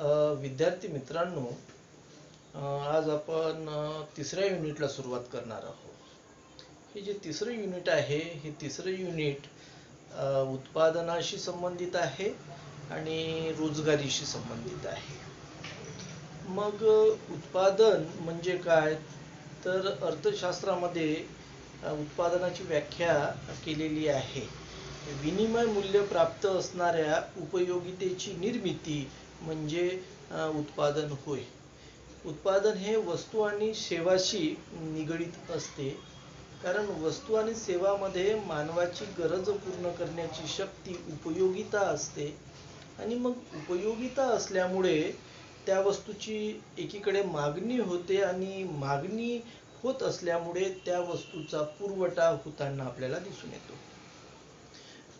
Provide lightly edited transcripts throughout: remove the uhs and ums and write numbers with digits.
विद्यार्थी मित्रांनो, आज आपण तिसऱ्या युनिटला सुरुवात करणार आहोत. हे जे तिसरं युनिट आहे, हे तिसरं युनिट उत्पादनाशी संबंधित आहे आणि रोजगारीशी संबंधित आहे. मग उत्पादन म्हणजे काय, तर अर्थशास्त्रामध्ये उत्पादनाची व्याख्या केलेली आहे. विनिमय मूल्य प्राप्त असणाऱ्या उपयोगितेची निर्मिती म्हणजे उत्पादन होय. उत्पादन हे वस्तू आणि सेवाशी निगडित असते, कारण वस्तू आणि सेवामध्ये मानवाची गरज पूर्ण करण्याची शक्ती उपयोगिता असते. आणि मग उपयोगिता असल्यामुळे त्या वस्तूची एकीकडे मागणी होते आणि मागणी होत असल्यामुळे त्या वस्तूचा पुरवठा होताना आपल्याला दिसून येतो.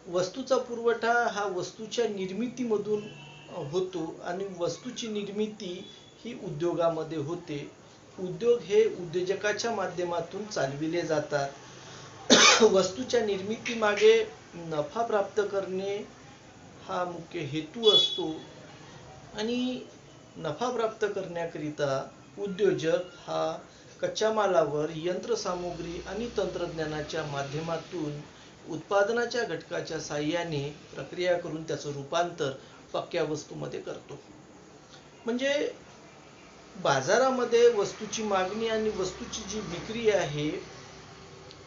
वस्तूचा पुरवठा हा वस्तूच्या निर्मितीमधून होतो आणि वस्तूची निर्मिती ही उद्योगामध्ये होते. उद्योग हे उद्योजकाच्या माध्यमातून चालविले जातात. वस्तूच्या निर्मितीमागे नफा प्राप्त करणे हा मुख्य हेतू असतो आणि नफा प्राप्त करण्याकरिता उद्योजक हा कच्च्या मालावर यंत्रसामुग्री आणि तंत्रज्ञानाच्या माध्यमातून उत्पादनाच्या घटकाच्या साहाय्याने प्रक्रिया करून त्याचं रूपांतर पक्क्या वस्तूमध्ये करतो. म्हणजे बाजारामध्ये वस्तूची मागणी आणि वस्तूची जी विक्री आहे,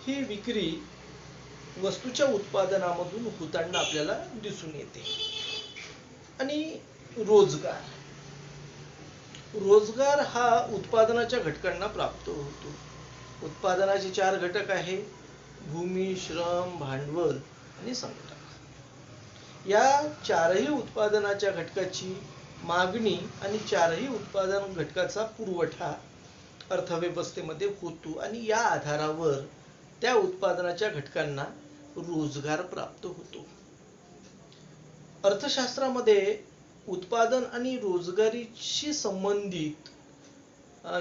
ही विक्री वस्तूच्या उत्पादनामधून होताना आपल्याला दिसून येते. आणि रोजगार हा उत्पादनाच्या घटकांना प्राप्त होतो. उत्पादनाचे 4 घटक आहे: भूमी, श्रम, भांडवल आणि संघटक. या चारही उत्पादनाच्या घटकाची मागणी आणि चारही उत्पादन घटकाचा पुरवठा अर्थव्यवस्थेमध्ये होतो आणि या आधारावर त्या उत्पादनाच्या घटकांना रोजगार प्राप्त होतो. अर्थशास्त्रामध्ये उत्पादन आणि रोजगारीशी संबंधित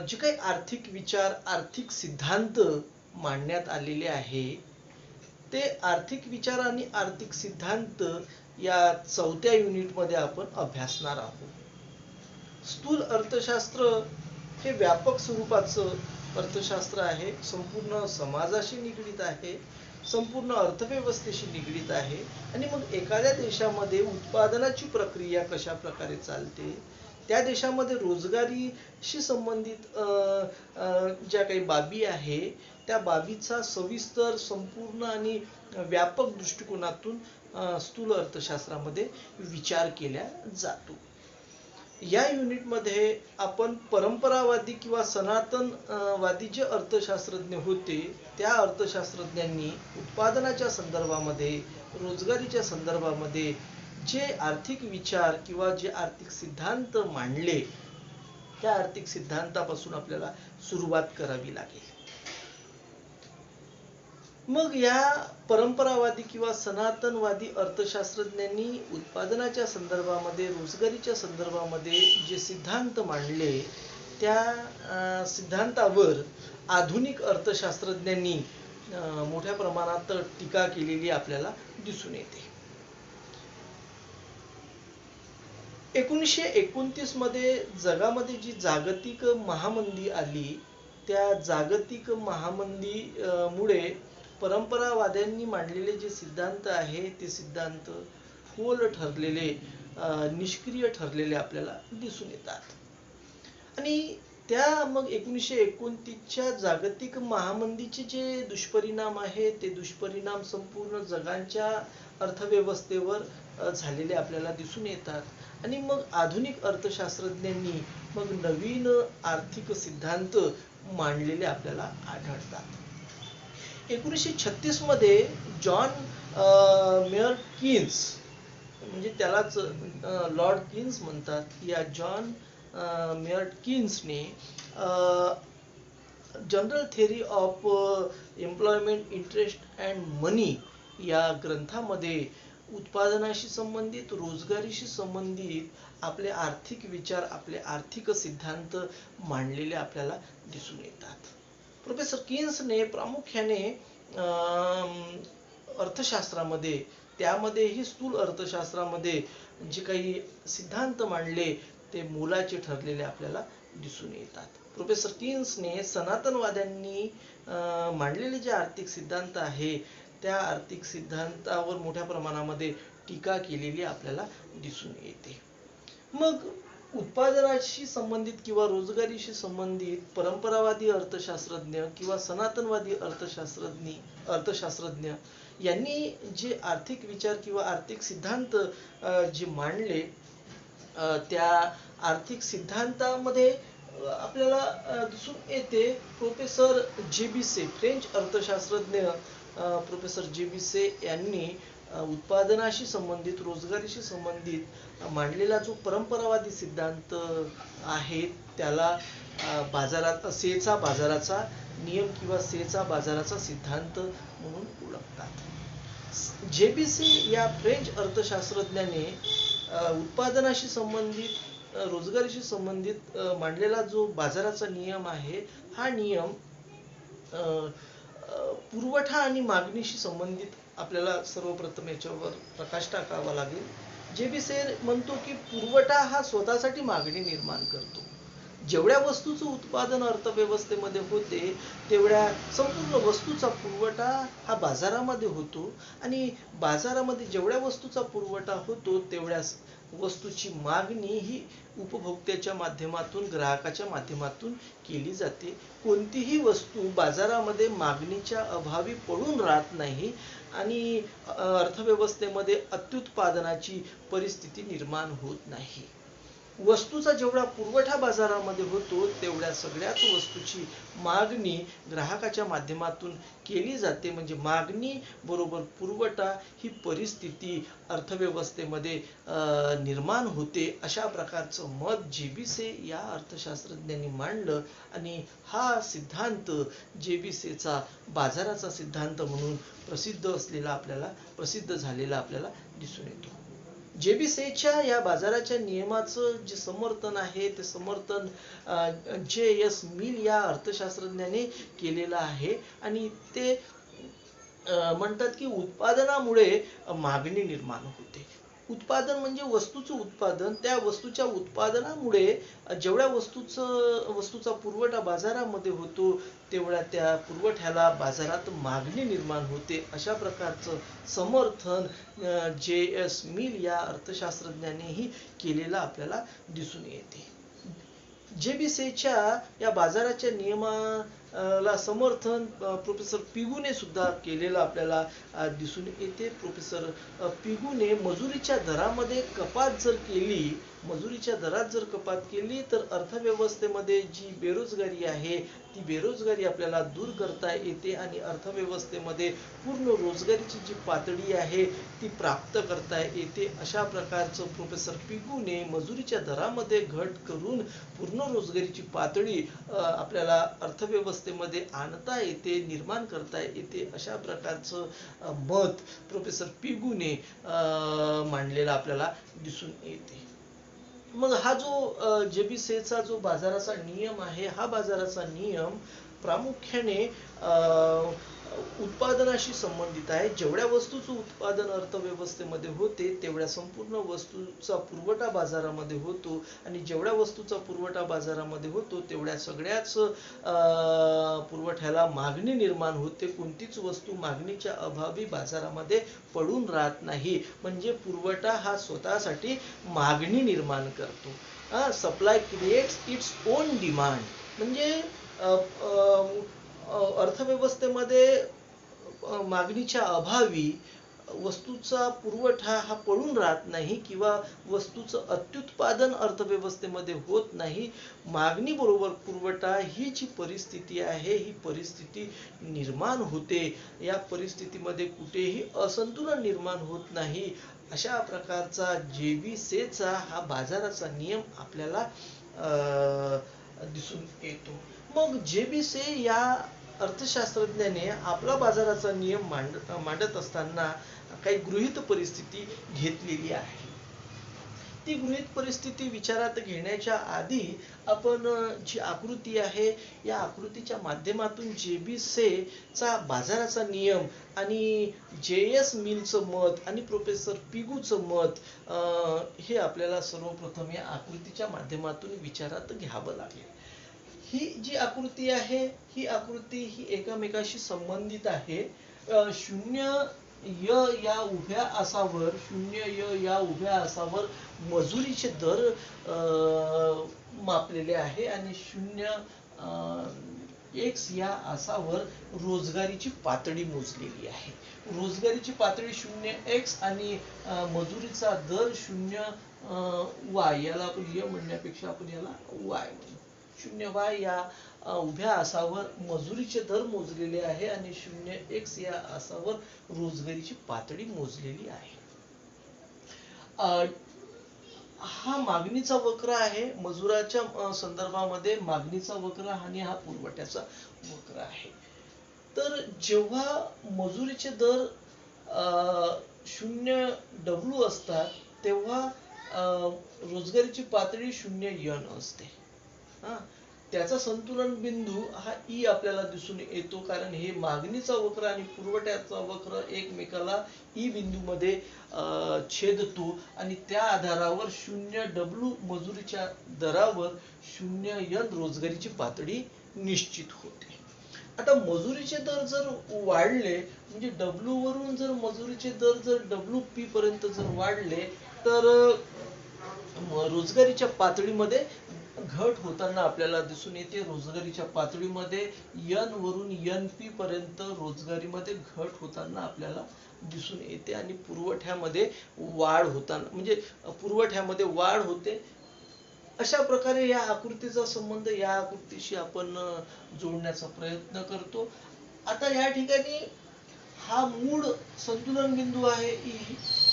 जे काही आर्थिक विचार, आर्थिक सिद्धांत मांडण्यात आलेले आहे, ते आर्थिक विचार आणि आर्थिक सिद्धांत या 4थ्या युनिटमध्ये आपण अभ्यासणार आहोत. स्थूल अर्थशास्त्र हे व्यापक स्वरूपाचं अर्थशास्त्र आहे. संपूर्ण समाजाशी निगडित आहे, संपूर्ण अर्थव्यवस्थेशी निगडित आहे. आणि मग एखाद्या देशामध्ये उत्पादनाची प्रक्रिया कशा प्रकारे चालते, त्या देशामध्ये रोजगारीशी संबंधित ज्या काही बाबी आहे, त्या बाबीचा सविस्तर, संपूर्ण आणि व्यापक दृष्टिकोनातून स्थूल अर्थशास्त्रामध्ये विचार केला जातो. या युनिटमध्ये आपण परंपरावादी किंवा सनातनवादी जे अर्थशास्त्रज्ञ होते, त्या अर्थशास्त्रज्ञांनी उत्पादनाच्या संदर्भामध्ये, रोजगारीच्या संदर्भामध्ये जे आर्थिक विचार किंवा जे आर्थिक सिद्धांत मांडले, त्या आर्थिक सिद्धांतापासून आपल्याला सुरुवात करावी लागेल. मग या परंपरावादी किंवा सनातनवादी अर्थशास्त्रज्ञांनी उत्पादनाच्या संदर्भामध्ये, रोजगारीच्या संदर्भामध्ये जे सिद्धांत मांडले, त्या सिद्धांतावर आधुनिक अर्थशास्त्रज्ञांनी मोठ्या प्रमाणात टीका केलेली आपल्याला दिसून येते. 1929 मध्ये जगामध्ये जी जागतिक महामंदी आली, त्या जागतिक महामंदीमुळे परंपरावाद्यांनी मांडलेले जे सिद्धांत आहे, ते सिद्धांत फोल ठरलेले, निष्क्रिय ठरलेले आपल्याला दिसून येतात. आणि त्या मग 1929च्या जागतिक महामंदीचे जे दुष्परिणाम आहे, ते दुष्परिणाम संपूर्ण जगाच्या अर्थव्यवस्थेवर झालेले आपल्याला दिसून येतात. आणि मग आधुनिक अर्थशास्त्रज्ञांनी मग नवीन आर्थिक सिद्धांत मांडलेले आपल्याला आढळतात. 1936 मध्ये जॉन मेयर्ड कीन्स, म्हणजे त्यालाच लॉर्ड कीन्स म्हणतात, या जॉन मेयर्ड कीन्सने general theory of employment, interest and money या ग्रंथामध्ये उत्पादनाशी संबंधित, रोजगारीशी संबंधित आपले आर्थिक विचार, आपले आर्थिक सिद्धांत मांडलेले आपल्याला दिसून येतात. प्रोफेसर कीन्सने प्रामुख्याने अर्थशास्त्रामध्ये, त्यामध्येही स्थूल अर्थशास्त्रामध्ये जे काही सिद्धांत मांडले, ते मोलाचे ठरलेले आपल्याला दिसून येतात. प्रोफेसर किन्सने सनातनवाद्यांनी मांडलेले जे आर्थिक सिद्धांत आहे त्या आर्थिक सिद्धांतावर मोठ्या प्रमाणामध्ये टीका केलेली आपल्याला दिसून येते. मग उत्पादनाशी संबंधित किंवा रोजगारीशी संबंधित परंपरावादी अर्थशास्त्रज्ञ किंवा सनातनवादी अर्थशास्त्रज्ञ यांनी जे आर्थिक विचार किंवा आर्थिक सिद्धांत जे मांडले त्या आर्थिक सिद्धांतामध्ये आपल्याला दिसून येते प्रोफेसर जेबिसे, फ्रेंच अर्थशास्त्रज्ञ प्रोफेसर जेबिसे यांनी उत्पादनाशी संबंधित रोजगारीशी संबंधित मांडलेला जो परंपरावादी सिद्धांत आहे त्याला सेचा बाजाराचा नियम किंवा सेचा बाजाराचा सिद्धांत म्हणून ओळखतात. जेबिसे या फ्रेंच अर्थशास्त्रज्ञाने उत्पादनाशी संबंधित रोजगारीशी संबंधित मांडलेला जो बाजाराचा नियम आहे हा नियम पुरवठा आणि मागणीशी संबंधित आपल्याला सर्वप्रथम याच्यावर प्रकाश टाकावा लागेल. जेबिसे म्हणतो की पुरवठा हा स्वतःसाठी मागणी निर्माण करतो. जेवढ्या वस्तूचं उत्पादन अर्थव्यवस्थेमध्ये होते तेवढ्या संपूर्ण वस्तूचा पुरवठा हा बाजारामध्ये होतो आणि बाजारामध्ये जेवढ्या वस्तूचा पुरवठा होतो तेवढ्या वस्तूची मागणी ही उपभोक्त्याच्या माध्यमातून ग्राहकाच्या माध्यमातून केली जाते. कोणतीही वस्तू बाजारामध्ये मागणीच्या अभावी पडून राहत नाही आणि अर्थव्यवस्थेमध्ये अत्युत्पादनाची परिस्थिती निर्माण होत नाही. वस्तूचा जेवढा पुरवठा बाजारामध्ये होतो तेवढ्या सगळ्याच वस्तूची मागणी ग्राहकाच्या माध्यमातून केली जाते. म्हणजे मागणी बरोबर पुरवठा ही परिस्थिती अर्थव्यवस्थेमध्ये निर्माण होते. अशा प्रकारचं मत जेबिसे या अर्थशास्त्रज्ञांनी मांडलं आणि हा सिद्धांत जेबिसेचा बाजाराचा सिद्धांत म्हणून प्रसिद्ध झालेला आपल्याला दिसून येतो. जेबिसेच्या या बाजाराच्या नियमाचं जे समर्थन आहे ते समर्थन J.S. मिल या अर्थशास्त्रज्ञाने केलेलं आहे आणि ते म्हणतात की उत्पादनामुळे मागणी निर्माण होते. उत्पादन म्हणजे वस्तूचं उत्पादन. त्या वस्तूच्या उत्पादनामुळे जेवढ्या वस्तूचा पुरवठा बाजारामध्ये होतो तेवढ्या त्या पुरवठ्याला बाजारात मागणी निर्माण होते. अशा प्रकारचं समर्थन J.S. मिल या अर्थशास्त्रज्ञानेही केलेलं आपल्याला दिसून येते. जेबिसेच्या या बाजाराच्या नियमाला समर्थन प्रोफेसर पिगूने सुद्धा केलेलं आपल्याला दिसून येते. प्रोफेसर पिगूने मजुरीच्या दरामध्ये कपात जर केली तर अर्थव्यवस्थेमध्ये जी बेरोजगारी आहे ती बेरोजगारी आपल्याला दूर करता येते आणि अर्थव्यवस्थेमध्ये पूर्ण रोजगारीची जी पातळी आहे ती प्राप्त करता येते. अशा प्रकारचं प्रोफेसर पिगूने मजुरीच्या दरामध्ये घट करून पूर्ण रोजगारीची पातळी आपल्याला अर्थव्यवस्थेमध्ये आणता येते, निर्माण करता येते. अशा प्रकारचं मत प्रोफेसर पिगूने मांडलेला आपल्याला दिसून येते. मग हा जो जेबिसेचा जो बाजाराचा नियम आहे हा बाजाराचा नियम प्रामुख्याने उत्पादनाशी संबंधित आहे. जेवढ्या वस्तूचं उत्पादन अर्थव्यवस्थेमध्ये होते तेवढ्या संपूर्ण वस्तूचा पुरवठा बाजारामध्ये होतो आणि जेवढ्या वस्तूचा पुरवठा बाजारामध्ये होतो तेवढ्या सगळ्याच पुरवठ्याला मागणी निर्माण होते. कोणतीच वस्तू मागणीच्या अभावी बाजारामध्ये पडून राहत नाही. म्हणजे पुरवठा हा स्वतःसाठी मागणी निर्माण करतो. Supply creates its own demand. म्हणजे अर्थव्यवस्थेमध्ये मागणीच्या अभावी वस्तूचा पुरवठा हा पडून राहत नाही किंवा वस्तूचं अत्युत्पादन अर्थव्यवस्थेमध्ये होत नाही. मागणी बरोबर पुरवठा ही जी परिस्थिती आहे ही परिस्थिती निर्माण होते. या परिस्थितीमध्ये कुठेही असंतुलन निर्माण होत नाही. अशा प्रकारचा जेबिसेचा हा बाजाराचा नियम आपल्याला दिसून येतो. मग जेबिसे या अर्थशास्त्रज्ञाने आपला बाजाराचा नियम मांडत असताना काही गृहीत परिस्थिती घेतलेली आहे. ती गृहीत परिस्थिती विचारात घेण्याच्या आधी आपण जी आकृती आहे या आकृतीच्या माध्यमातून जेबीसेचा बाजाराचा नियम आणि जे.एस. मिलचं मत आणि प्रोफेसर पिगूचं मत हे आपल्याला सर्वप्रथम या आकृतीच्या माध्यमातून विचारात घ्यावं लागेल. ही जी आकृती आहे ही आकृती ही एकमेकाशी संबंधित आहे. शून्य य या उभ्या आसावर मजुरीचे दर मापलेले आहे आणि शून्य एक्स या आसावर रोजगारीची पातळी मोजलेली आहे. रोजगारीची पातळी 0x आणि मजुरीचा दर 0y, याला आपण य म्हणण्यापेक्षा आपण याला y म्हणू. 0y या उभ्या आसावर मजुरीचे दर मोजलेले आहे आणि 0x या आसावर रोजगारीची पातळी मोजलेली आहे. हा मागणीचा वक्र आहे. मजुराच्या संदर्भामध्ये मागणीचा वक्र आणि हा पुरवठ्याचा वक्र आहे. तर जेव्हा मजुरीचे दर 0W असतात तेव्हा रोजगारीची पातळी 0N असते. त्याचा संतुलन बिंदू हा ई आपल्याला दिसून येतो, कारण हे मागणीचा वक्र आणि पुरवठ्याचा वक्र एकमेकाला ई बिंदूमध्ये छेदतो आणि त्या आधारावर 0W मजुरीच्या दरावर 0N रोजगारीची पातळी निश्चित होते. आता मजुरीचे दर जर वाढले म्हणजे W वरून जर मजुरीचे दर जर WP पर्यंत जर वाढले तर रोजगारीच्या पातळीमध्ये घट होताना आपल्याला दिसून येते. रोजगारीच्या पातळीमध्ये N वरून NP पर्यंत रोजगारीमध्ये घट होताना आपल्याला दिसून येते आणि पुरवठ्यामध्ये वाढ होताना म्हणजे पुरवठ्यामध्ये वाढ होते. अशा प्रकारे या आकृतीचा संबंध या आकृतीशी आपण जोडण्याचा प्रयत्न करतो. आता या ठिकाणी हा मूळ संतुलन बिंदू आहे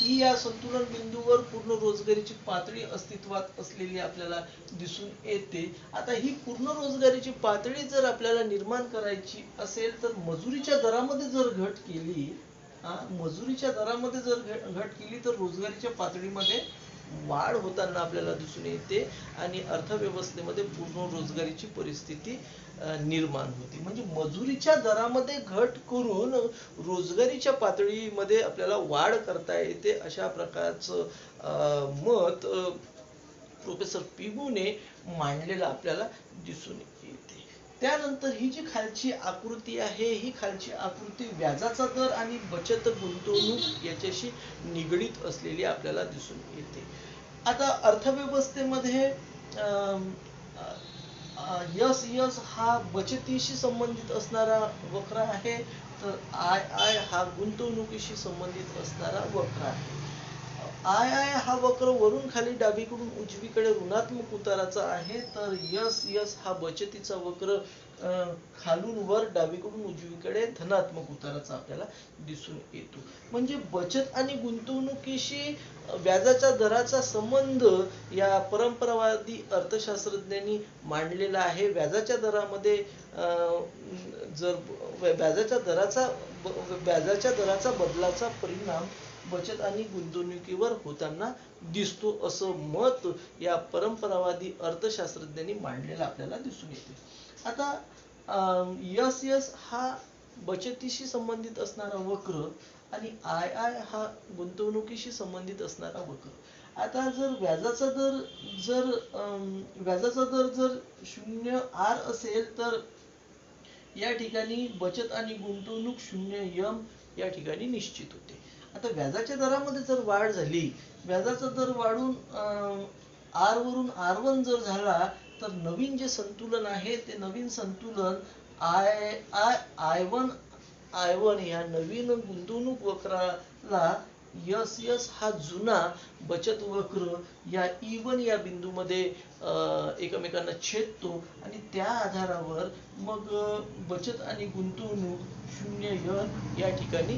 ई या संतुलन बिंदूवर पूर्ण रोजगारीची पातळी अस्तित्वात असलेली आपल्याला दिसून येते. आता ही पूर्ण रोजगारीची पातळी जर आपल्याला निर्माण करायची असेल तर मजुरीच्या दरामध्ये जर घट केली तर रोजगारीच्या पातळीमध्ये वाढ होताना आपल्याला दिसून येते आणि अर्थव्यवस्थेमध्ये पूर्ण रोजगारीची परिस्थिती निर्माण होते. म्हणजे मजुरीच्या दरामध्ये घट करून रोजगारीच्या पातळीमध्ये आपल्याला वाढ करता येते, अशा प्रकारचं मत प्रोफेसर पिगूने मांडलेलं आपल्याला दिसून येते. त्यानंतर ही जी खालची आकृती आहे ही खालची आकृती व्याजाचा दर आणि बचत गुंतवणूक याच्याशी निगडीत असलेली आपल्याला दिसून येते. आता अर्थव्यवस्थेमध्ये यस हा बचतीशी संबंधित असणारा वक्र आहे, तर आय हा गुंतवणुकीशी संबंधित असणारा वक्र आहे. आय हा वक्र वरून खाली डावीकडून उजवीकडे ऋणात्मक उताराचा आहे, तर यस हा बचतीचा वक्र खालून वर डावीकडून उजवीकडे धनात्मक उताराचा आपल्याला दिसून येतो. म्हणजे बचत आणि गुंतवणुकीशी व्याजाच्या दराचा संबंध या परंपरावादी अर्थशास्त्रज्ञांनी मांडलेला आहे. व्याजाच्या दरामध्ये जर व्याजाच्या दराचा बदलाचा परिणाम बचत आणि गुंतवणुकीवर होताना दिसतो, असं मत या परंपरावादी अर्थशास्त्रज्ञांनी मांडलेलं आपल्याला दिसून येते. आता यस हा बचतीशी संबंधित असणारा वक्र आणि आय हा गुंतवणुकीशी संबंधित असणारा वक्र. आता जर व्याजाचा दर जर 0R असेल तर या ठिकाणी बचत आणि गुंतवणूक 0M या ठिकाणी निश्चित होते. आता व्याजाच्या दरामध्ये जर वाढ झाली, व्याजाचा दर वाढून R वरून R1 जर झाला तर नवीन जे संतुलन आहे ते नवीन संतुलन I1 या नवीन गुंतवणूक वक्राला यस हा जुना बचत वक्र या E1 या बिंदूमध्ये एकमेकांना छेदतो आणि त्या आधारावर मग बचत आणि गुंतवणूक 0N या ठिकाणी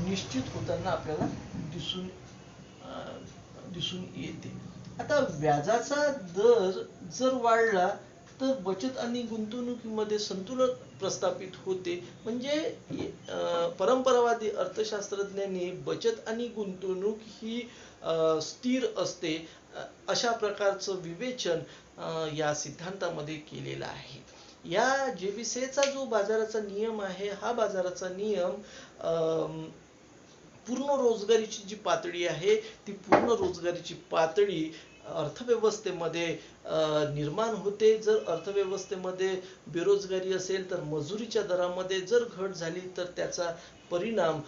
निश्चित होताना आपल्याला दिसून येते. आता व्याजाचा दर जर वाढला तर बचत आणि गुंतवणुकीमध्ये संतुलन प्रस्थापित होते. म्हणजे परंपरावादी अर्थशास्त्रज्ञांनी बचत आणि गुंतवणूक ही स्थिर असते अशा प्रकारचं विवेचन या सिद्धांतामध्ये केलेलं आहे. या जेबीसीचा जो बाजाराचा नियम आहे, हा बाजाराचा नियम पूर्ण रोजगारीची जी पातळी आहे, ती पूर्ण रोजगारीची पातळी अर्थव्यवस्थेमध्ये निर्माण होते. जर अर्थव्यवस्थेमध्ये बेरोजगारी असेल तर मजुरीच्या दरामध्ये जर घट झाली तर त्याचा परिणाम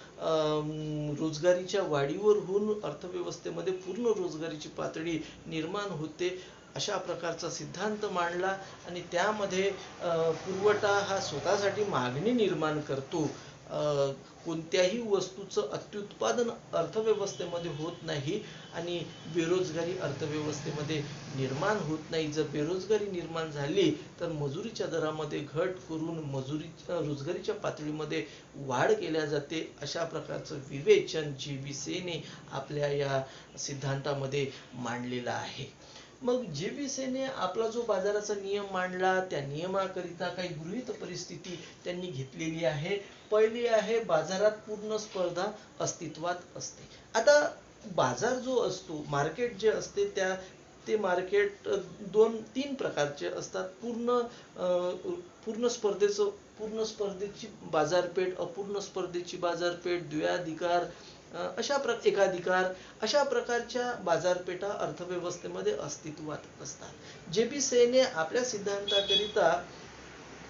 रोजगारीच्या वाढीवर होऊन अर्थव्यवस्थेमध्ये पूर्ण रोजगारीची पातळी निर्माण होते. अशा प्रकारचा सिद्धांत मांडला आणि त्यामध्ये पुरवठा हा स्वतःसाठी मागणी निर्माण करतो. कोणत्याही वस्तूचं अत्युत्पादन अर्थव्यवस्थेमध्ये होत नाही आणि बेरोजगारी अर्थव्यवस्थेमध्ये निर्माण होत नाही. जर बेरोजगारी निर्माण झाली तर मजुरीच्या दरामध्ये घट करून रोजगारीच्या पातळीमध्ये वाढ केल्या जाते. अशा प्रकारचं विवेचन जेबीसीने आपल्या या सिद्धांतामध्ये मांडलेलं आहे. मग जेबीसीने आपला जो बाजाराचा नियम मांडला, त्या नियमाकरिता काही गृहीत परिस्थिती त्यांनी घेतलेली आहे. पहिली आहे, बाजारात पूर्ण स्पर्धा अस्तित्वात असते. आता बाजार जो असतो, मार्केट जे असते, ते मार्केट 2-3 प्रकारचे असतात. पूर्ण स्पर्धेची बाजारपेठ, अपूर्ण स्पर्धेची बाजारपेठ, द्वैधिकार, एकाधिकार, अशा प्रकारच्या बाजारपेठा अर्थव्यवस्थेमध्ये अस्तित्वात असतात. जेबीसीने आपल्या सिद्धांताकरिता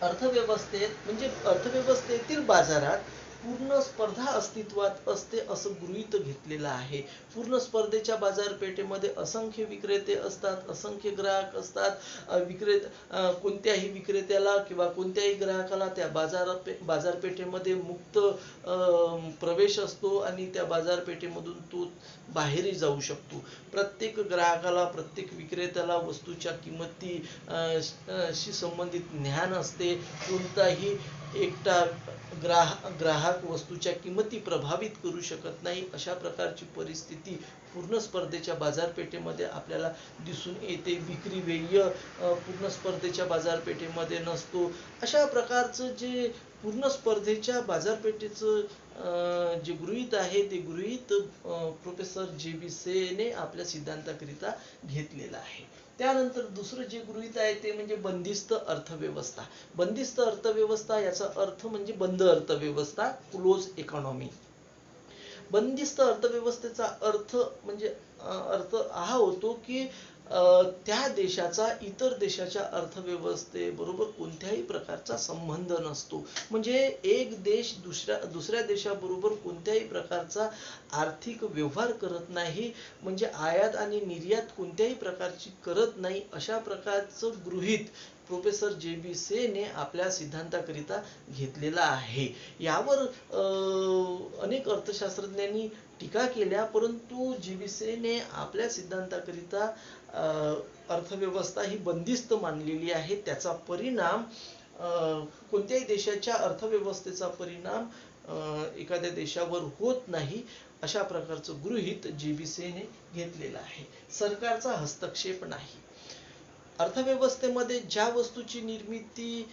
अर्थव्यवस्थेतील बाजारात पूर्ण स्पर्धा अस्तित्वात असते असं गृहीत घेतलेलं आहे. पूर्ण स्पर्धेच्या बाजारपेठेमध्ये असंख्य विक्रेते असतात, असंख्य ग्राहक असतात. कोणत्याही विक्रेत्याला किंवा कोणत्याही ग्राहकाला त्या बाजारपेठेमध्ये मुक्त प्रवेश असतो आणि त्या बाजारपेठेमधून तो बाहेरही जाऊ शकतो. प्रत्येक ग्राहकाला, प्रत्येक विक्रेत्याला वस्तूच्या किंमती शी संबंधित ज्ञान असते. कोणताही एकटा ग्राहक वस्तूच्या किंमती प्रभावित करू शकत नाही. अशा प्रकारची परिस्थिती पूर्ण स्पर्धेच्या बाजारपेठेमध्ये आपल्याला दिसून येते. विक्री व्यय पूर्ण स्पर्धेच्या बाजारपेठेमध्ये नसतो. अशा प्रकारचं जे पूर्ण स्पर्धेच्या बाजारपेठेचं जे गृहीत आहे, ते गृहीत प्रोफेसर जेबीसीने आपल्या सिद्धांताकरिता घेतलेलं आहे. त्यानंतर दुसरं जे गृहीत आहे ते म्हणजे बंदिस्त अर्थव्यवस्था. बंदिस्त अर्थव्यवस्था याचा अर्थ म्हणजे बंद अर्थव्यवस्था, क्लोज इकॉनॉमी. बंदिस्त अर्थव्यवस्थेचा अर्थ हा होतो की त्या देशाचा इतर देशाच्या अर्थव्यवस्थेबरोबर कोणत्याही प्रकारचा संबंध नसतो. म्हणजे एक देश दुसऱ्या देशाबरोबर कोणत्याही प्रकारचा आर्थिक व्यवहार करत नाही, म्हणजे आयात आणि निर्यात कोणत्याही प्रकारची करत नाही. अशा प्रकारचं गृहीत प्रोफेसर जेबीसीने आपल्या सिद्धांताकरिता घेतलेला आहे. यावर अनेक अर्थशास्त्रज्ञांनी टीका केल्या, परंतु जेबीसीने आपल्या सिद्धांताकरिता अर्थव्यवस्था ही बंदिस्त मानलेली आहे. त्याचा परिणाम कोणत्याही देशाच्या अर्थव्यवस्थेचा परिणाम एखाद्या देशावर होत नाही. अशा प्रकारचं गृहीत जेबीसीने घेतलेलं आहे. सरकारचा हस्तक्षेप नाही. अर्थव्यवस्थेमध्ये ज्या वस्तूची निर्मिती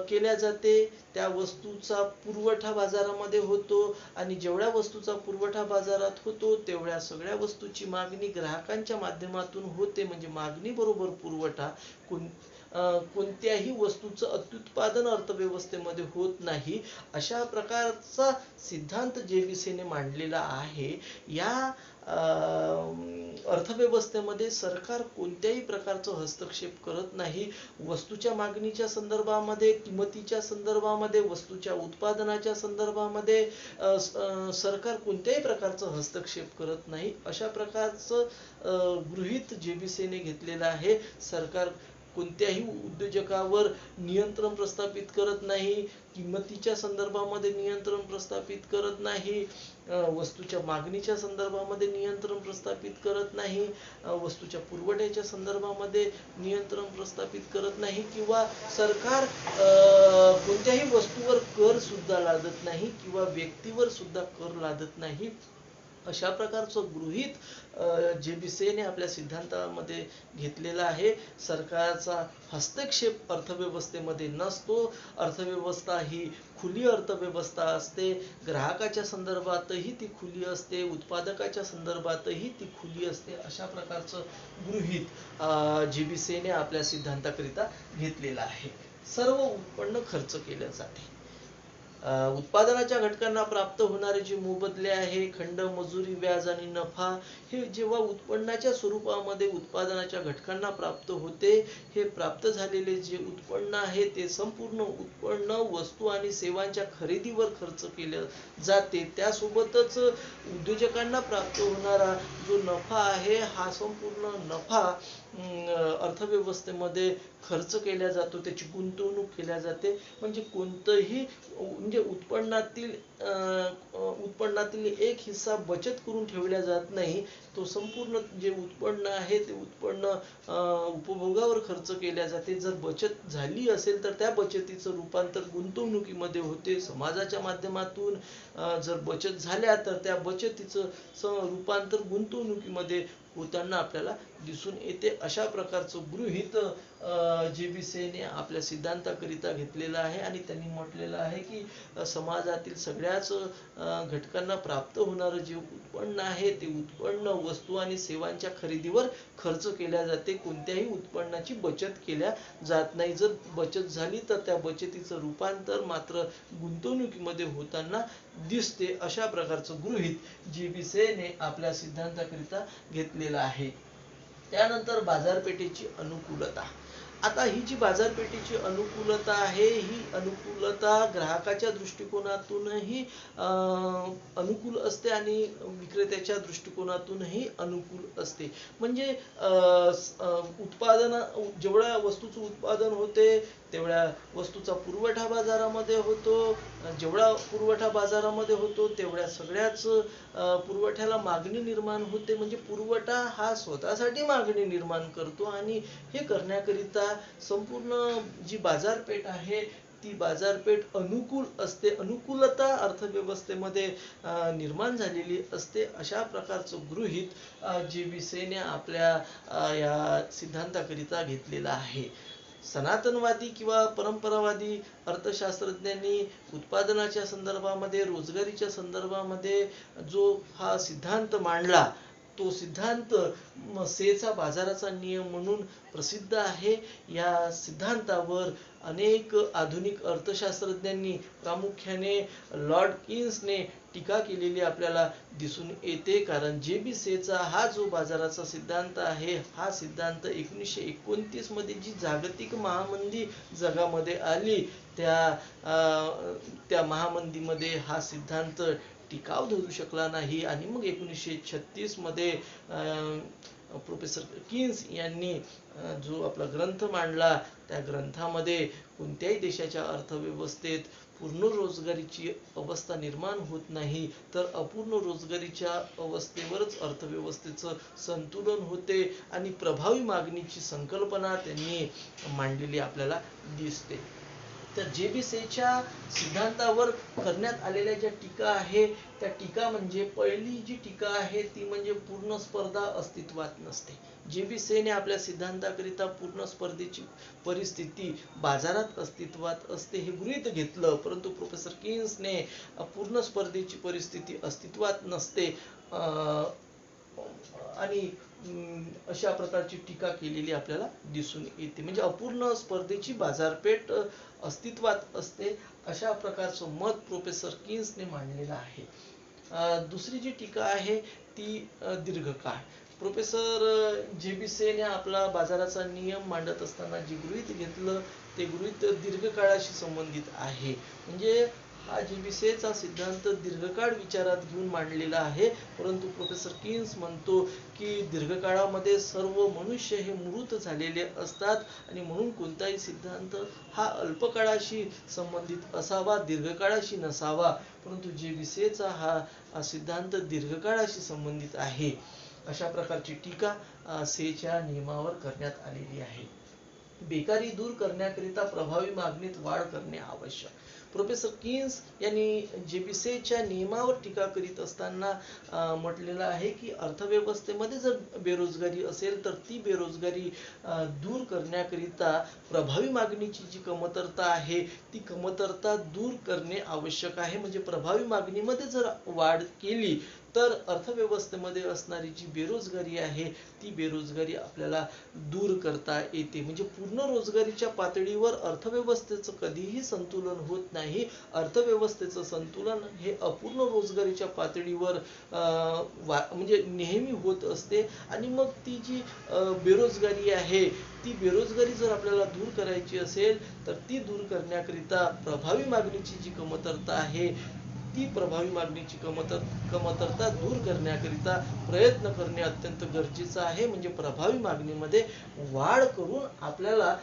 केल्या जाते त्या वस्तूचा पुरवठा बाजारामध्ये होतो आणि जेवढ्या वस्तूचा पुरवठा बाजारात होतो तेवढ्या सगळ्या वस्तूची मागणी ग्राहकांच्या माध्यमातून होते. म्हणजे मागणी बरोबर पुरवठा. कोणत्याही वस्तूचं अत्युत्पादन अर्थव्यवस्थेमध्ये होत नाही. अशा प्रकारचा सिद्धांत जेबीसीने मांडलेला आहे. या अर्थव्यवस्थेमध्ये सरकार कोणत्याही प्रकारचा हस्तक्षेप करत नाही. वस्तूच्या मागणीच्या संदर्भामध्ये, किंमतीच्या संदर्भामध्ये, वस्तूच्या उत्पादनाच्या संदर्भामध्ये सरकार कोणत्याही प्रकारचा हस्तक्षेप करत नाही. अशा प्रकारचं गृहीत जेबीसीने घेतलेलं आहे. सरकार कोणत्याही उद्योजकावर नियंत्रण प्रस्थापित करत नाही, किंमतीच्या संदर्भामध्ये नियंत्रण प्रस्थापित करत नाही, वस्तूच्या मागणीच्या संदर्भामध्ये नियंत्रण प्रस्थापित करत नाही, वस्तूच्या पुरवठ्याच्या संदर्भामध्ये नियंत्रण प्रस्थापित करत नाही, किंवा सरकार कोणत्याही वस्तूवर कर सुद्धा लादत नाही किंवा व्यक्तीवर सुद्धा कर लादत नाही. अशा प्रकारचं गृहीत JBCने आपल्या सिद्धांतामध्ये घेतलेला आहे. सरकारचा हस्तक्षेप अर्थव्यवस्थेमध्ये नसतो. अर्थव्यवस्था ही खुली अर्थव्यवस्था असते. ग्राहकाच्या संदर्भातही ती खुली असते, उत्पादकाच्या संदर्भातही ती खुली असते. अशा प्रकारचं गृहीत JBCने आपल्या सिद्धांताकरिता घेतलेलं आहे. सर्व उत्पन्न खर्च केले जाते. उत्पादनाच्या घटकांना प्राप्त होणारे जे मोबदले आहे, खंड, मजुरी, व्याज आणि नफा, हे जेव्हा उत्पन्नाच्या स्वरूपामध्ये उत्पादनाच्या घटकांना प्राप्त होते, हे प्राप्त झालेले जे उत्पन्न आहे ते संपूर्ण उत्पन्न वस्तू आणि सेवांच्या खरेदीवर खर्च केले जाते. त्यासोबतच उद्योजकांना प्राप्त होणारा जो नफा आहे, हा संपूर्ण नफा अर्थव्यवस्थेमध्ये खर्च केला जातो, त्याची गुंतवणूक केल्या जाते. म्हणजे कोणतंही म्हणजे उत्पन्नातील एक हिस्सा बचत करून ठेवला जात नाही. तो संपूर्ण जे उत्पन्न आहे ते उत्पन्न उपभोगावर खर्च केल्या जाते. जर बचत झाली असेल तर त्या बचतीचं रूपांतर गुंतवणुकीमध्ये होते. समाजाच्या माध्यमातून जर बचत झाल्या तर त्या बचतीचं रूपांतर गुंतवणुकीमध्ये होताना आपल्याला दिसून येते. अशा प्रकारचं गृहीत JBCने आपल्या सिद्धांताकरिता घेतलेलं आहे आणि त्यांनी म्हटलेलं आहे की समाजातील सगळ्याच घटकांना प्राप्त होणारं जे उत्पन्न आहे ते उत्पन्न वस्तू आणि सेवांच्या खरेदीवर खर्च केल्या जाते. कोणत्याही उत्पन्नाची बचत केल्या जात नाही. जर बचत झाली तर त्या बचतीचं रूपांतर मात्र गुंतवणुकीमध्ये होताना दिसते. अशा प्रकारचं गृहीत JBCने आपल्या सिद्धांताकरिता घेतलेलं आहे. त्यानंतर बाजारपेठेची अनुकूलता. आता ही जी बाजारपेठेची अनुकूलता आहे, ही अनुकूलता ग्राहकाच्या दृष्टिकोनातूनही अनुकूल असते आणि विक्रेत्याच्या दृष्टिकोनातूनही अनुकूल असते. म्हणजे जेवढ्या वस्तूचं उत्पादन होते तेवढ्या वस्तूचा पुरवठा बाजारामध्ये होतो. जेवढा पुरवठा बाजारामध्ये होतो तेवढ्या सगळ्याच पुरवठ्याला मागणी निर्माण होते. म्हणजे पुरवठा हा स्वतःसाठी मागणी निर्माण करतो आणि हे करण्याकरिता संपूर्ण जी बाजारपेठ आहे ती बाजारपेठ अनुकूल असते. अनुकूलता अर्थव्यवस्थेमध्ये निर्माण झालेली असते. अशा प्रकारचं गृहीत JBCने आपल्या या सिद्धांताकरिता घेतलेला आहे. सनातनवादी किंवा परंपरावादी अर्थशास्त्रज्ञांनी उत्पादनाच्या संदर्भामध्ये, रोजगारीच्या संदर्भामध्ये जो हा सिद्धांत मांडला, तो सिद्धांत सेचा बाजाराचा नियम म्हणून प्रसिद्ध आहे. या सिद्धांतावर अनेक आधुनिक अर्थशास्त्रज्ञांनी, प्रामुख्याने लॉर्ड कीन्सने टीका केलेली आपल्याला दिसून येते. कारण JBCचा हा जो बाजाराचा सिद्धांत आहे, हा सिद्धांत 1929 मध्ये जी जागतिक महामंदी जगामध्ये आली, त्या महामंदीमध्ये हा सिद्धांत टिकाव धरू शकला नाही आणि मग 1936 मध्ये प्रोफेसर कीन्स यांनी जो आपला ग्रंथ मांडला, त्या ग्रंथामध्ये कोणत्याही देशाच्या अर्थव्यवस्थेत पूर्ण रोजगारीची अवस्था निर्माण होत नाही, तर अपूर्ण रोजगारीच्या अवस्थेवरच अर्थव्यवस्थेचं संतुलन होते आणि प्रभावी मागणीची संकल्पना त्यांनी मांडलेली आपल्याला दिसते. तर JBCच्या सिद्धांतावर करण्यात आलेल्या ज्या टीका आहे, त्या टीका म्हणजे पहिली जी टीका आहे ती म्हणजे पूर्ण स्पर्धा अस्तित्वात नसते. JBCने आपल्या सिद्धांताकरिता पूर्ण स्पर्धेची परिस्थिती बाजारात अस्तित्वात असते हे गृहीत घेतलं, परंतु प्रोफेसर कीन्सने पूर्ण स्पर्धेची परिस्थिती अस्तित्वात नसते आणि अशा प्रकारची टीका केलेली आपल्याला दिसून येते. म्हणजे अपूर्ण स्पर्धेची बाजारपेठ अस्तित्वात असते, अशा प्रकारचं मत प्रोफेसर कीन्सने मांडलेलं आहे. दुसरी जी टीका आहे ती दीर्घकाळ. प्रोफेसर JBCने आपला बाजाराचा नियम मांडत असताना जे गृहीत घेतलं ते गृहीत दीर्घकाळाशी संबंधित आहे. म्हणजे हा JBCचा सिद्धांत दीर्घकाळ विचारात घेऊन मांडलेला आहे, परंतु प्रोफेसर कीन्स म्हणतो की दीर्घकाळामध्ये सर्व मनुष्य हे मृत झालेले असतात आणि म्हणून कोणताही सिद्धांत हा अल्पकाळाशी संबंधित असावा, दीर्घकाळाशी नसावा. परंतु JBCचा हा सिद्धांत दीर्घकाळाशी संबंधित आहे. अशा प्रकारची टीका सेच्या नियमावर करण्यात आलेली आहे. बेकारी दूर करण्याकरिता प्रभावी मागणीत वाढ करणे आवश्यक. प्रोफेसर किन्स यांनी जेबीसेच्या नियमावर टीका करीत असताना म्हटलेलं आहे की अर्थव्यवस्थेमध्ये जर बेरोजगारी असेल तर ती बेरोजगारी दूर करण्याकरिता प्रभावी मागणीची जी कमतरता आहे ती कमतरता दूर करणे आवश्यक आहे. म्हणजे प्रभावी मागणीमध्ये जर वाढ केली तर अर्थव्यवस्थेमध्ये असणारी जी बेरोजगारी आहे ती बेरोजगारी आपल्याला दूर करता येते. म्हणजे पूर्ण रोजगारीच्या पातळीवर अर्थव्यवस्थेचं कधीही संतुलन होत नाही. अर्थव्यवस्थेचं संतुलन हे अपूर्ण रोजगारीच्या पातळीवर म्हणजे नेहमी होत असते. आणि मग ती जी बेरोजगारी आहे ती बेरोजगारी जर आपल्याला दूर करायची असेल तर ती दूर करण्याकरिता प्रभावी मागणीची जी कमतरता आहे ती प्रभावी मागणीची कमतरता दूर करण्याकरिता प्रयत्न करणे अत्यंत गरजेचं आहे. म्हणजे प्रभावी मागणीमध्ये वाढ करून आपल्याला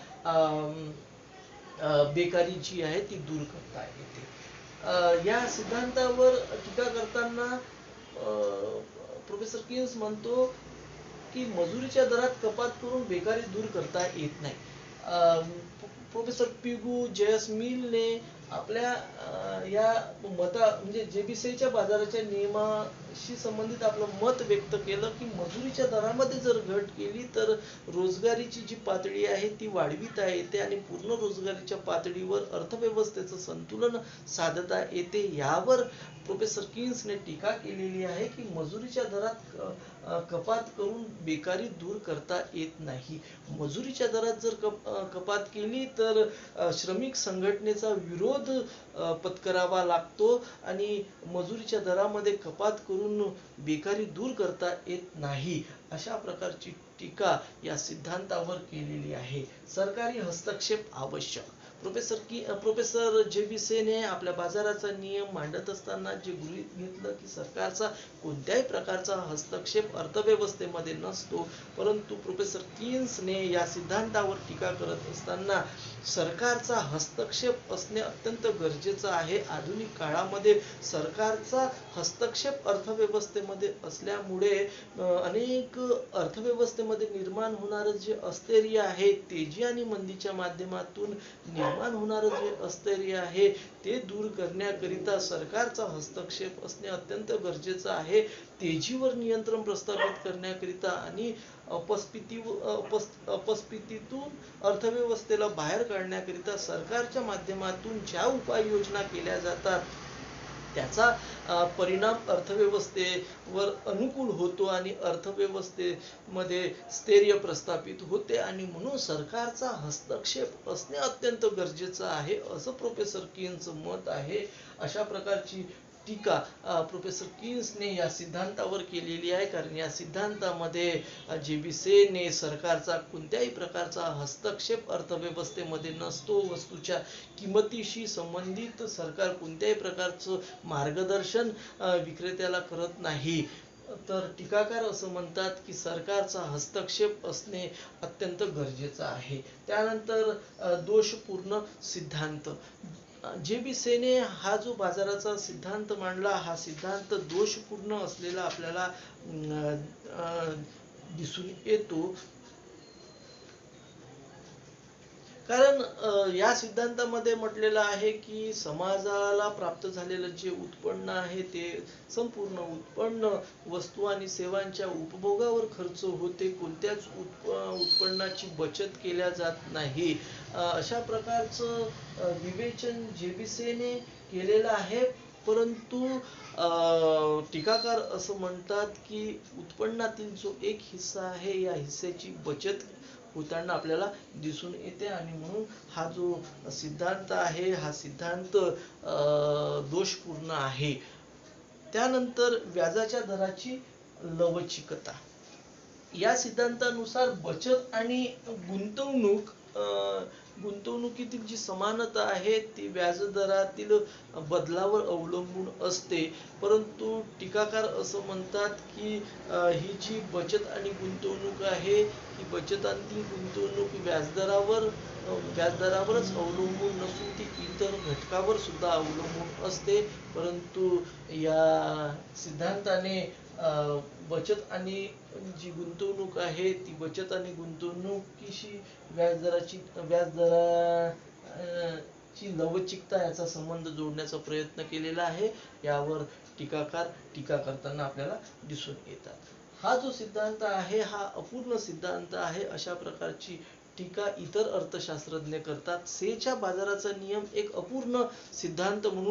बेकारी जी आहे ती दूर करता येते. या सिद्धांतावर टीका करताना प्रोफेसर किन्स म्हणतो की मजुरीच्या दरात कपात करून बेकारी दूर करता येत नाही. प्रोफेसर पिगू जेएस मिलने आपल्या या म्हणजे जेबीसीच्या बाजाराच्या नियमाशी संबंधित आपलं मत व्यक्त केलं की मजुरीच्या दरामध्ये जर घट केली तर रोजगारीची जी पातळी आहे ती वाढविता येते आणि पूर्ण रोजगारीच्या पातळीवर अर्थव्यवस्थेचं संतुलन साधता येते. यावर प्रोफेसर किन्सने टीका केलेली आहे की मजुरीच्या दरात कपात करून बेकारी दूर करता येत नाही. मजुरीच्या दरात जर कपात केली तर श्रमिक संघटनेचा विरोध पत्करावा लागतो आणि मजुरीच्या दरामध्ये कपात करून बेकारी दूर करता येत नाही. अशा प्रकारची टीका या सिद्धांतावर केलेली आहे. सरकारी हस्तक्षेप आवश्यक. प्रोफेसर जेबीसेने आपल्या बाजाराचा नियम मांडत असताना जे गृहीत घेतलं की सरकारचा कोणत्याही प्रकारचा हस्तक्षेप अर्थव्यवस्थेमध्ये नसतो, परंतु प्रोफेसर किन्सने या सिद्धांतावर टीका करत असताना सरकारचा हस्तक्षेप असणे अत्यंत गरजेचं आहे. आधुनिक काळामध्ये सरकारचा हस्तक्षेप अर्थव्यवस्थेमध्ये असल्यामुळे अनेक अर्थव्यवस्थेमध्ये निर्माण होणारं जे स्थैर्य आहे, तेजी आणि मंदीच्या माध्यमातून निर्माण होणारं जे स्थैर्य आहे ते दूर करण्याकरिता सरकारचा हस्तक्षेप असणे अत्यंत गरजेचं आहे. तेजीवर नियंत्रण प्रस्थापित करण्याकरिता आणि अपस्फीतीतून अर्थव्यवस्थेला बाहेर काढण्याकरिता सरकारच्या माध्यमातून ज्या उपाययोजना केल्या जातात त्याचा परिणाम अर्थव्यवस्थेवर अनुकूल होतो आणि अर्थव्यवस्थेमध्ये स्थैर्य प्रस्थापित होते. आणि म्हणून सरकारचा हस्तक्षेप असणे अत्यंत गरजेचं आहे असं प्रोफेसर किन्सचं मत आहे. अशा प्रकारची टीका प्रोफेसर किन्सने या सिद्धांतावर केलेली आहे. कारण या सिद्धांतामध्ये जेबीसेने सरकारचा कोणत्याही प्रकारचा हस्तक्षेप अर्थव्यवस्थेमध्ये नसतो. वस्तूच्या किमतीशी संबंधित सरकार कोणत्याही प्रकारचं मार्गदर्शन विक्रेत्याला करत नाही. तर टीकाकार असं म्हणतात की सरकारचा हस्तक्षेप असणे अत्यंत गरजेचं आहे. त्यानंतर दोषपूर्ण सिद्धांत. जेबीसेने हा जो बाजाराचा सिद्धांत मांडला हा सिद्धांत दोषपूर्ण असलेला आपल्याला दिसून येतो. कारण या सिद्धांतामध्ये म्हटलेलं आहे की समाजाला प्राप्त झालेलं जे उत्पन्न आहे ते संपूर्ण उत्पन्न वस्तू आणि सेवांच्या उपभोगावर खर्च होते. कोणत्याच उत्पन्नाची बचत केल्या जात नाही. अशा प्रकारचं विवेचन जेबीसेने केलेलं आहे. परंतु टीकाकार असं म्हणतात की उत्पन्नातील जो एक हिस्सा आहे या हिस्स्याची बचत होताना आपल्याला दिसून येते आणि म्हणून हा जो सिद्धांत आहे हा सिद्धांत दोषपूर्ण आहे. त्यानंतर व्याजाच्या दराची लवचिकता. या सिद्धांतानुसार बचत आणि गुंतवणुकीतील जी समानता आहे ती व्याजदरातील बदलावर अवलंबून असते. परंतु टीकाकार असं म्हणतात की ही जी बचत आणि गुंतवणूक आहे ही बचत आणि गुंतवणूक व्याजदरावरच अवलंबून नसून ती इतर घटकावर सुद्धा अवलंबून असते. परंतु या सिद्धांताने बचत आणि जी गुंतवणूक आहे ती बचत आणि गुंतवणुकीशी ची लवचिकता याचा संबंध जोडण्याचा प्रयत्न केलेला आहे. यावर टीकाकार टीका करताना आपल्याला दिसून येतात. हा जो सिद्धांत आहे हा अपूर्ण सिद्धांत आहे. अशा प्रकारची टीका इतर अर्थशास्त्रज्ञ करतात. सेच्या बाजाराचा नियम एक अपूर्ण सिद्धांत म्हणून